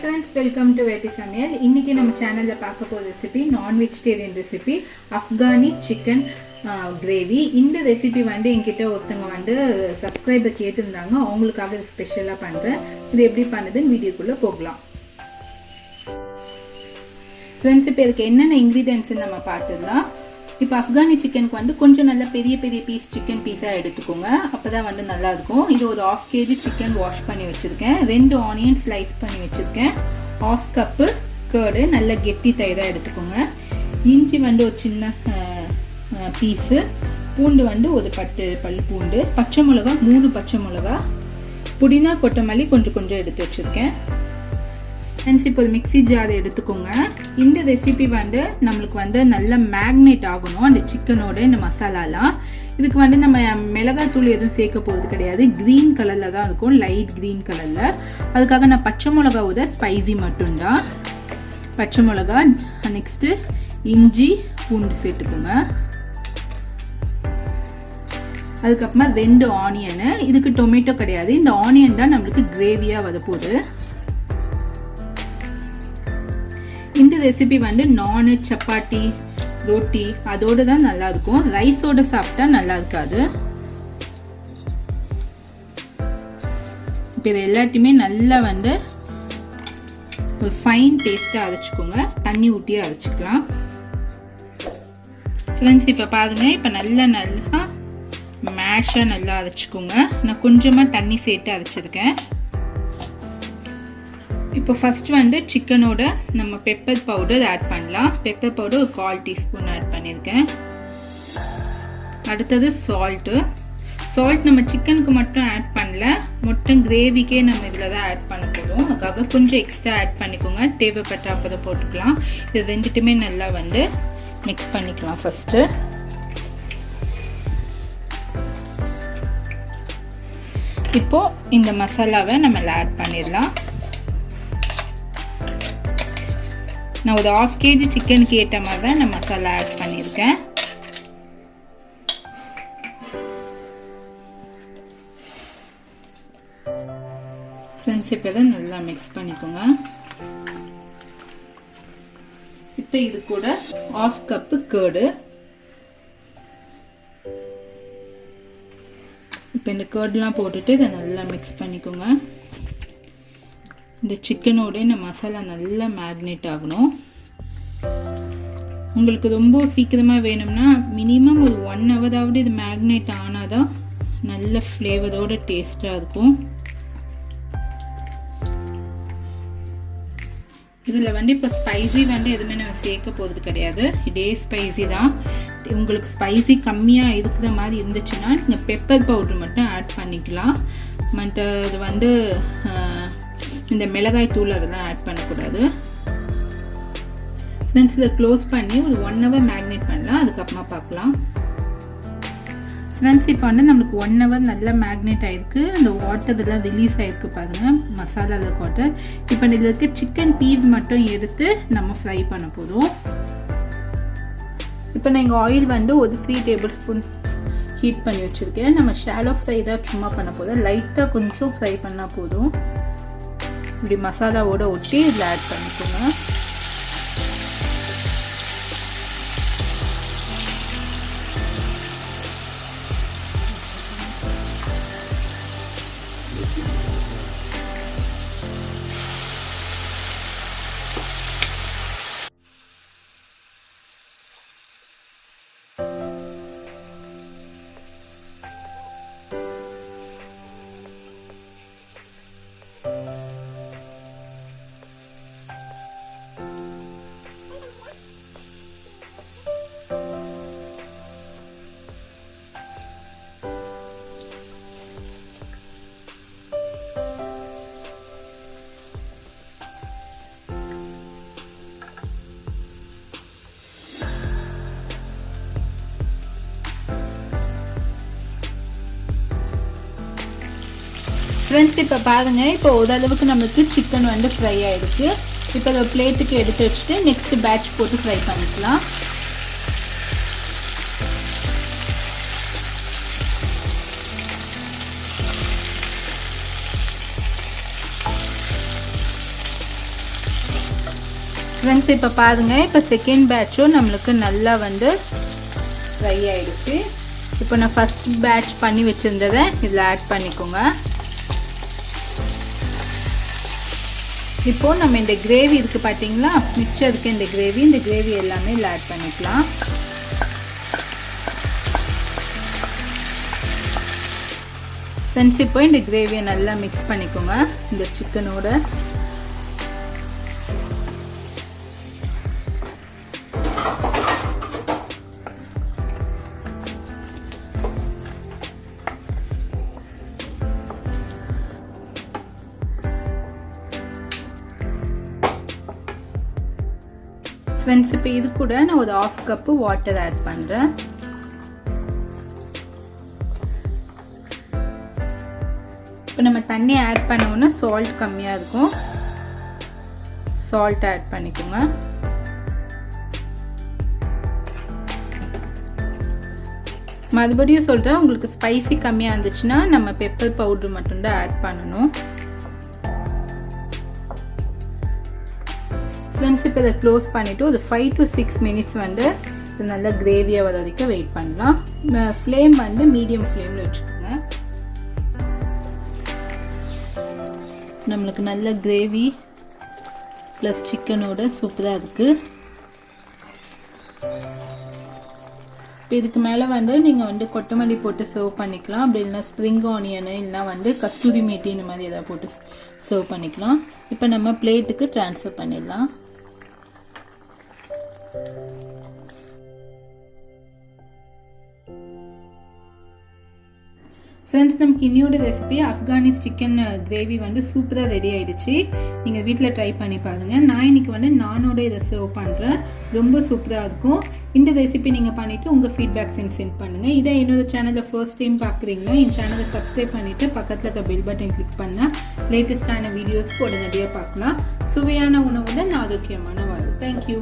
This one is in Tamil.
friends, welcome to Samayal. இன்னைக்கு நம்ம சேனல்ல பார்க்க போற ரெசிபி நான் vegetarian recipe Afghani Chicken Gravy. இந்த ரெசிபி வந்து என்கிட்ட ஒருத்தங்க வந்து சப்ஸ்கிரைபர் கேட்டிருந்தாங்க. அவங்களுக்காக ஸ்பெஷலா பண்றேன். இது எப்படி பண்ணுதுன்னு வீடியோக்குள்ள போகலாம். Friends, இப்போ இதுக்கு என்னென்ன ingredients நம்ம பார்த்துடலாம். இப்போ அஃப்கானி சிக்கனுக்கு வந்து கொஞ்சம் நல்ல பெரிய பெரிய பீஸ் சிக்கன் பீஸாக எடுத்துக்கோங்க. அப்போ தான் வந்து நல்லாயிருக்கும். இது ஒரு 1/2 kg சிக்கன் வாஷ் பண்ணி வச்சுருக்கேன். 2 ஆனியன் ஸ்லைஸ் பண்ணி வச்சுருக்கேன். 1/2 கப்பு கேர்டு நல்ல கெட்டி தயிராக எடுத்துக்கோங்க. இஞ்சி வந்து ஒரு சின்ன பீஸு, பூண்டு வந்து ஒரு 10 பல் பூண்டு, பச்சை மிளகா 3 பச்சை மிளகா, புதினா கொத்தமல்லி கொஞ்சம் கொஞ்சம் எடுத்து வச்சுருக்கேன். இப்போ ஒரு மிக்ஸி ஜார் எடுத்துக்கோங்க. இந்த ரெசிபி வந்து நம்மளுக்கு வந்து நல்ல மேக்னேட் ஆகணும் அந்த சிக்கனோட இந்த மசாலாலாம். இதுக்கு வந்து நம்ம மிளகாத்தூள் எதுவும் சேர்க்க போகிறது கிடையாது. க்ரீன் கலரில் தான் இருக்கும், லைட் க்ரீன் கலரில். அதுக்காக நான் பச்சை மிளகாவோட ஸ்பைசி மட்டும்தான். பச்சை மிளகா, நெக்ஸ்ட்டு இஞ்சி பூண்டு சேர்த்துக்கோங்க. அதுக்கப்புறமா 2 ஆனியனு. இதுக்கு டொமேட்டோ கிடையாது. இந்த ஆனியன் தான் நம்மளுக்கு கிரேவியாக வரப்போகுது. இந்த ரெசிபி வந்து நானு, சப்பாத்தி, ரொட்டி அதோடு தான் நல்லா இருக்கும். ரைஸோட சாப்பிட்டா நல்லா இருக்காது. இப்போ இது எல்லாத்தையுமே நல்லா வந்து ஒரு ஃபைன் பேஸ்ட்டாக அரைச்சிக்கோங்க. தண்ணி ஊற்றியே அரைச்சிக்கலாம். ஃப்ரெண்ட்ஸ், இப்போ பாருங்க, இப்போ நல்லா மேஷாக நல்லா அரைச்சிக்கோங்க. நான் கொஞ்சமாக தண்ணி சேர்த்து அரைச்சிருக்கேன். இப்போ ஃபர்ஸ்ட் வந்து சிக்கனோட நம்ம பெப்பர் பவுடர் ஆட் பண்ணலாம். பெப்பர் பவுடர் ஒரு 1/4 டீஸ்பூன் ஆட் பண்ணியிருக்கேன். அடுத்தது சால்ட் நம்ம சிக்கனுக்கு மட்டும் ஆட் பண்ணல, மொத்தம் கிரேவிக்கே நம்ம இதில் தான் ஆட் பண்ண போகிறோம். அதுக்காக கொஞ்சம் எக்ஸ்ட்ரா ஆட் பண்ணிக்கோங்க. தேவைப்பட்ட அப்போ போட்டுக்கலாம். இது ரெண்டுட்டுமே நல்லா வந்து மிக்ஸ் பண்ணிக்கலாம். ஃபஸ்ட்டு இப்போது இந்த மசாலாவை நம்ம ஆட் பண்ணிடலாம். நான் ஒரு 1/2 kg சிக்கனுக்கு ஏற்ற மாதிரி தான் நான் மசாலா ஆட் பண்ணியிருக்கேன். ஃப்ரெண்ட்ஸ், இப்போ தான் நல்லா மிக்ஸ் பண்ணிக்கோங்க. இப்போ இது கூட 1/2 கப்பு கேர்டு. இப்போ இந்த கேர்டெலாம் போட்டுட்டு இதை நல்லா மிக்ஸ் பண்ணிக்கோங்க. இந்த சிக்கனோட இந்த மசாலா நல்லா மேக்னேட் ஆகணும். உங்களுக்கு ரொம்ப சீக்கிரமாக வேணும்னா மினிமம் ஒரு 1 ஹவராவது இது மேக்னேட் ஆனால் தான் நல்ல ஃப்ளேவரோட டேஸ்ட்டாக இருக்கும். இதில் வந்து இப்போ ஸ்பைசி வந்து எதுவுமே நம்ம சேர்க்க போகிறது கிடையாது. இதே ஸ்பைசி தான். உங்களுக்கு ஸ்பைசி கம்மியாக இருக்கிற மாதிரி இருந்துச்சுன்னா நீங்கள் பெப்பர் பவுடர் மட்டும் ஆட் பண்ணிக்கலாம். மற்ற இது வந்து இந்த மிளகாய் தூள் அதெல்லாம் ஆட் பண்ணக்கூடாது. ஃப்ரெண்ட்ஸ், இதை க்ளோஸ் பண்ணி ஒரு 1 ஹவர் மேக்னேட் பண்ணலாம். அதுக்கப்புறமா பார்க்கலாம். ஃப்ரெண்ட்ஸ், இப்போ வந்து நம்மளுக்கு 1 ஹவர் நல்லா மேக்னேட் ஆகிருக்கு. அந்த வாட்டர் இதெல்லாம் ரிலீஸ் ஆகிருக்கு பாருங்கள், மசாலாவில் வாட்டர். இப்போ இதில் இருக்க சிக்கன் பீஸ் மட்டும் எடுத்து நம்ம ஃப்ரை பண்ண போதும். இப்போ நான் இங்கே ஆயில் வந்து ஒரு 3 டேபிள் ஸ்பூன் ஹீட் பண்ணி வச்சுருக்கேன். நம்ம ஷாலோ ஃப்ரை தான் சும்மா பண்ண போதும். லைட்டாக கொஞ்சம் ஃப்ரை பண்ணால் போதும். இப்படி மசாலாவோட ஒட்டி இதில் ஆட் பண்ணிக்கோங்க. ஃப்ரெண்ட்ஸ், இப்போ பாருங்கள், இப்போ ஓரளவுக்கு நம்மளுக்கு சிக்கன் வந்து ஃப்ரை ஆகிருக்கு. இப்போ அதை பிளேட்டுக்கு எடுத்து வச்சுட்டு நெக்ஸ்ட் பேட்ச் போட்டு ஃப்ரை பண்ணிக்கலாம். ஃப்ரெண்ட்ஸ் இப்போ பாருங்கள், இப்போ செகண்ட் பேட்சும் நம்மளுக்கு நல்லா வந்து ஃப்ரை ஆகிடுச்சு. இப்போ நான் ஃபஸ்ட் பேட்ச் பண்ணி வச்சுருந்ததை இதில் ஆட் பண்ணிக்கோங்க. இப்போது நம்ம இந்த கிரேவி இருக்குது பார்த்தீங்களா, மிச்சம் இருக்குது இந்த கிரேவி எல்லாமே இதில் ஆட் பண்ணிக்கலாம். ஃப்ரெண்ட்ஸ் இப்போ இந்த கிரேவியை நல்லா மிக்ஸ் பண்ணிக்கோங்க இந்த சிக்கனோட. ஃப்ரெண்ட்ஸ் இப்போ இது கூட நான் ஒரு 1/2 கப்பு வாட்டர் ஆட் பண்ணுறேன். இப்போ நம்ம தண்ணி ஆட் பண்ணோம்னா சால்ட் கம்மியாக இருக்கும், சால்ட் ஆட் பண்ணிக்கோங்க. மறுபடியும் சொல்கிறேன், உங்களுக்கு ஸ்பைசி கம்மியாக இருந்துச்சுன்னா நம்ம பெப்பர் பவுடர் மட்டும்தான் ஆட் பண்ணணும். ஃப்ரெண்ட்ஸ் இப்போ இதை க்ளோஸ் பண்ணிவிட்டு ஒரு 5 to 6 மினிட்ஸ் வந்து இது நல்லா கிரேவியாக வர வரைக்கும் வெயிட் பண்ணலாம். ஃப்ளேம் வந்து மீடியம் ஃப்ளேமில் வச்சுக்கோங்க. நம்மளுக்கு நல்ல கிரேவி ப்ளஸ் சிக்கனோட சூப்பராக இருக்குது. இப்போ இதுக்கு மேலே வந்து நீங்கள் வந்து கொத்தமல்லி போட்டு சர்வ் பண்ணிக்கலாம். அப்படி இல்லைனா ஸ்ப்ரிங் ஆனியனு இல்லைனா வந்து கஸ்தூரி மேத்தி இந்த மாதிரி எதாவது போட்டு சர்வ் பண்ணிக்கலாம். இப்போ நம்ம பிளேட்டுக்கு ட்ரான்ஸ்ஃபர் பண்ணிடலாம். ஃப்ரெண்ட்ஸ், நமக்கு இன்னொரு ரெசிபி ஆப்கானி சிக்கன் கிரேவி வந்து சூப்பராக ரெடி ஆகிடுச்சு. நீங்கள் வீட்டில் ட்ரை பண்ணி பாருங்கள். நான் இன்றைக்கி வந்து நானோட இதை சர்வ் பண்ணுறேன். ரொம்ப சூப்பராக இருக்கும். இந்த ரெசிபி நீங்கள் பண்ணிவிட்டு உங்கள் ஃபீட்பேக் சென்ட் பண்ணுங்கள். இதை என்னோட சேனலில் ஃபர்ஸ்ட் டைம் பார்க்குறீங்கன்னா என் சேனலை சப்ஸ்கிரைப் பண்ணிவிட்டு பக்கத்தில் இருக்க பெல் பட்டன் கிளிக் பண்ணால் லேட்டஸ்டான வீடியோஸ் உடனடியாக பார்க்கலாம். சுவையான உணவுடன் ஆரோக்கியமான வாழ்வு. தேங்க்யூ.